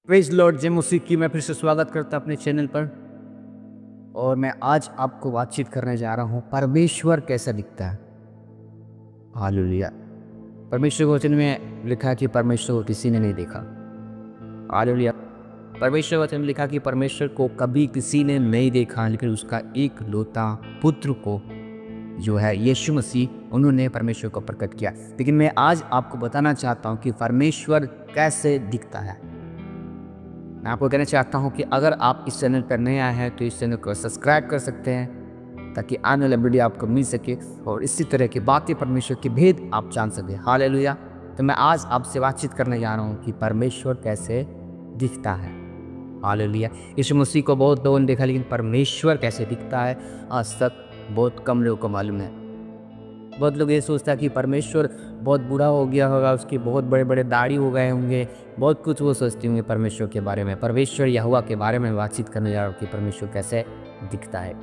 Praise Lord जय मसीह की मैं फिर से स्वागत करता अपने चैनल पर। और मैं आज आपको बातचीत करने जा रहा हूँ परमेश्वर कैसा दिखता है। हालेलुया। परमेश्वर के वचन में लिखा है कि परमेश्वर को किसी ने नहीं देखा। हालेलुया। परमेश्वर के वचन में लिखा कि परमेश्वर को कभी किसी ने नहीं देखा, लेकिन उसका एक लौता पुत्र को जो है यीशु मसीह उन्होंने परमेश्वर को प्रकट किया। लेकिन मैं आज आपको बताना चाहता हूँ कि परमेश्वर कैसे दिखता है। मैं आपको कहना चाहता हूं कि अगर आप इस चैनल पर नए आए हैं तो इस चैनल को सब्सक्राइब कर सकते हैं, ताकि आने वाला वीडियो आपको मिल सके और इसी तरह की बातें परमेश्वर के भेद आप जान सकें। हालेलुया। तो मैं आज आपसे बातचीत करने जा रहा हूं कि परमेश्वर कैसे दिखता है। हालेलुया। यीशु मसीह को बहुत लोगों ने देखा, लेकिन परमेश्वर कैसे दिखता है आज तक बहुत कम लोगों को मालूम है। बहुत लोग ये सोचता है कि परमेश्वर बहुत बूढ़ा हो गया होगा, उसके बहुत बड़े बड़े दाढ़ी हो गए होंगे, बहुत कुछ वो सोचते होंगे परमेश्वर के बारे में। परमेश्वर यहोवा के बारे में बातचीत करने जा रहा हूँ कि परमेश्वर कैसे दिखता है।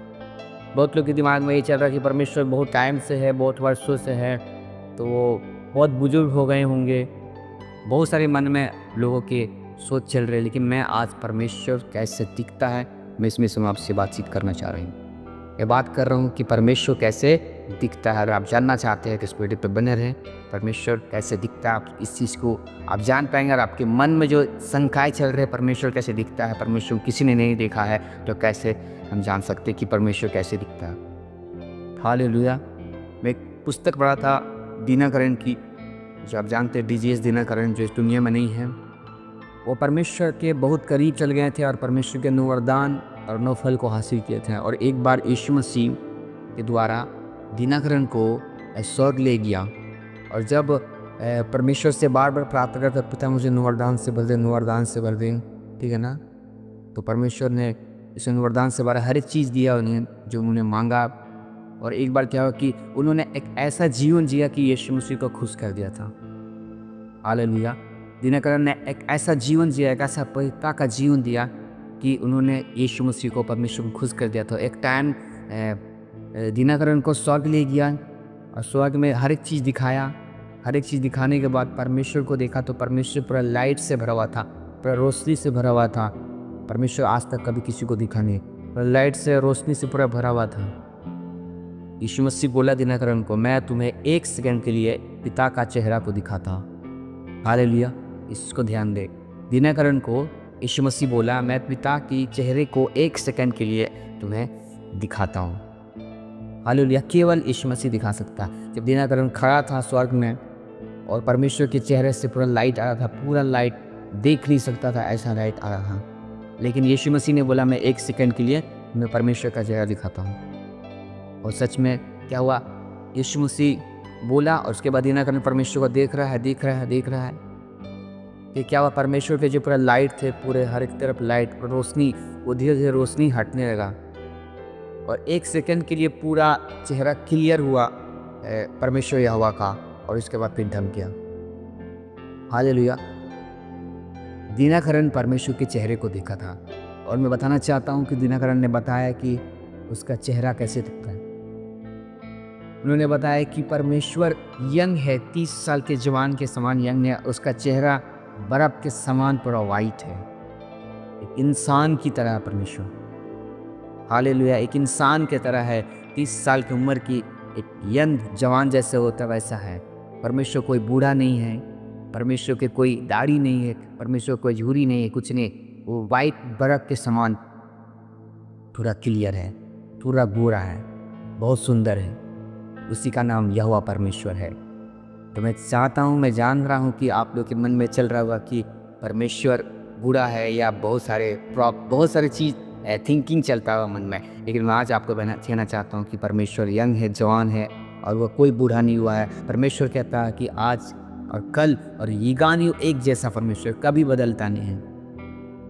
बहुत लोग के दिमाग में ये चल रहा है कि परमेश्वर बहुत टाइम से है, बहुत वर्षों से है, तो वो बहुत बुजुर्ग हो गए होंगे। बहुत सारे मन में लोगों के सोच चल रहे हैं, लेकिन मैं आज परमेश्वर कैसे दिखता है मैं इसमें से आपसे बातचीत करना चाह रही हूँ। ये बात कर रहा हूँ कि परमेश्वर कैसे दिखता है। अगर आप जानना चाहते हैं तो इस वीडियो पे बने रहें। परमेश्वर कैसे दिखता है, आप इस चीज़ को आप जान पाएंगे। और आपके मन में जो शंकाएं चल रहे हैं परमेश्वर कैसे दिखता है, परमेश्वर किसी ने नहीं देखा है, तो कैसे हम जान सकते हैं कि परमेश्वर कैसे दिखता है। हालेलुया। मैं एक पुस्तक पढ़ा था दिनकरन की, जो आप जानते हैं DGS दिनकरन, जो इस दुनिया में नहीं है। वो परमेश्वर के बहुत करीब चल गए थे और परमेश्वर के 9 वरदान और 9 फल को हासिल किए थे। और एक बार यीशु मसीह के द्वारा दिनकरन को स्वर्ग ले गया। और जब परमेश्वर से बार बार प्रार्थना करता, पिता मुझे 9 वरदान से भर दे, 9 वरदान से भर दे, ठीक है ना। तो परमेश्वर ने इस 9 वरदान से बार हर एक चीज़ दिया उन्हें जो उन्होंने मांगा। और एक बार क्या हुआ कि उन्होंने एक ऐसा जीवन जिया कि यीशु मसीह को खुश कर दिया था। हालेलुया। दिनकरन ने एक ऐसा जीवन जिया, एक ऐसा पवित्रता का जीवन दिया कि उन्होंने यीशु मसीह को, परमेश्वर को खुश कर दिया। तो एक टाइम दिनकरन को स्वर्ग ले गया और स्वर्ग में हर एक चीज़ दिखाया। हर एक चीज़ दिखाने के बाद परमेश्वर को देखा तो परमेश्वर पूरा लाइट से भरा हुआ था, पूरा रोशनी से भरा हुआ था। परमेश्वर आज तक कभी किसी को दिखा नहीं, पूरा लाइट से, रोशनी से पूरा भरा हुआ था। यीशु मसीह बोला दिनकरन को, मैं तुम्हें 1 सेकंड के लिए पिता का चेहरा को दिखाता हूँ। हालेलुया। इसको ध्यान दे। दिनकरन को यीशु मसीह बोला, मैं पिता की चेहरे को 1 सेकंड के लिए तुम्हें दिखाता हूँ। हालेलुया। केवल यीशु मसीह दिखा सकता। जब दिनकरन खड़ा था स्वर्ग में और परमेश्वर के चेहरे से पूरा लाइट आ रहा था, पूरा लाइट देख नहीं सकता था, ऐसा लाइट आ रहा था। लेकिन यीशु मसीह ने बोला, मैं 1 सेकंड के लिए मैं परमेश्वर का चेहरा दिखाता हूँ। और सच में क्या हुआ, यीशु मसीह बोला और उसके बाद दिनकरन परमेश्वर को देख रहा है। कि क्या हुआ, परमेश्वर के जो पूरा लाइट थे, पूरे हर एक तरफ लाइट, रोशनी, वो धीरे धीरे रोशनी हटने लगा और 1 सेकंड के लिए पूरा चेहरा क्लियर हुआ परमेश्वर यहोवा का, और इसके बाद फिर ढम गया। हालेलुया। दिनकरन परमेश्वर के चेहरे को देखा था। और मैं बताना चाहता हूँ कि दिनकरन ने बताया कि उसका चेहरा कैसे दिखता है। उन्होंने बताया कि परमेश्वर यंग है, 30 साल के जवान के समान यंग है। उसका चेहरा बर्फ के समान पूरा वाइट है, एक इंसान की तरह परमेश्वर। हालेलुया। एक इंसान की तरह है, 30 साल की उम्र की एक यंग जवान जैसे होता वैसा है। परमेश्वर कोई बूढ़ा नहीं है, परमेश्वर के कोई दाढ़ी नहीं है, परमेश्वर कोई झुर्री नहीं है, कुछ नहीं। वो वाइट बर्फ के समान पूरा क्लियर है, पूरा गोरा है, बहुत सुंदर है। उसी का नाम यहोवा परमेश्वर है। तो मैं चाहता हूँ, मैं जान रहा हूँ कि आप लोग के मन में चल रहा होगा कि परमेश्वर बूढ़ा है या बहुत सारे चीज़ थिंकिंग चलता हुआ मन में। लेकिन मैं आज आपको कहना चाहता हूँ कि परमेश्वर यंग है, जवान है और वह कोई बूढ़ा नहीं हुआ है। परमेश्वर कहता है कि आज और कल और युगानुयुग एक जैसा परमेश्वर कभी बदलता नहीं है।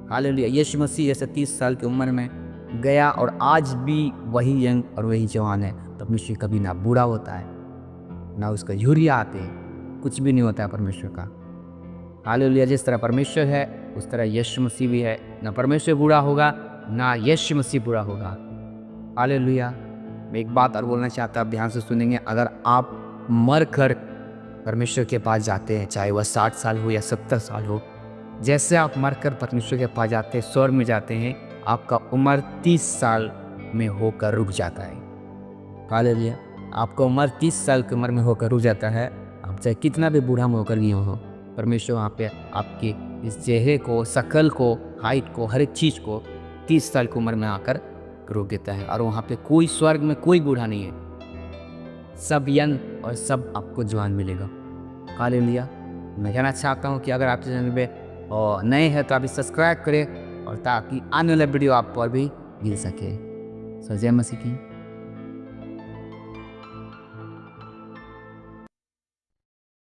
हालेलुया। यीशु मसीह जैसे 30 साल की उम्र में गया और आज भी वही यंग और वही जवान है। परमेश्वर कभी ना बूढ़ा होता है, ना उसका झुर्रियाँ आते हैं, कुछ भी नहीं होता है परमेश्वर का। हालेलुया। जिस तरह परमेश्वर है उस तरह यीशु मसीह भी है। ना परमेश्वर बूढ़ा होगा, ना यीशु मसीह बूढ़ा होगा। हालेलुया। मैं एक बात और बोलना चाहता हूँ, आप ध्यान से सुनेंगे। अगर आप मर कर परमेश्वर के पास जाते हैं, चाहे वह 60 साल हो या 70 साल हो, जैसे आप मरकर परमेश्वर के पास जाते हैं, स्वर्ग में जाते हैं, आपका उम्र 30 साल में होकर रुक जाता है। हालेलुया। आपका उम्र 30 साल की उम्र में होकर रुक जाता है। आप चाहे कितना भी बूढ़ा में होकर नहीं हो, परमेश्वर वहाँ पे आपके इस चेहरे को, शकल को, हाइट को, हर एक चीज़ को 30 साल की उम्र में आकर रोक देता है। और वहाँ पे कोई स्वर्ग में कोई बूढ़ा नहीं है, सब यंग और सब आपको जवान मिलेगा। हालेलुया। मैं कहना चाहता हूँ कि अगर आप चैनल पे नए हैं तो आप सब्सक्राइब करें, और ताकि आने वाला वीडियो आप पर भी मिल सके। सो जय मसीह की।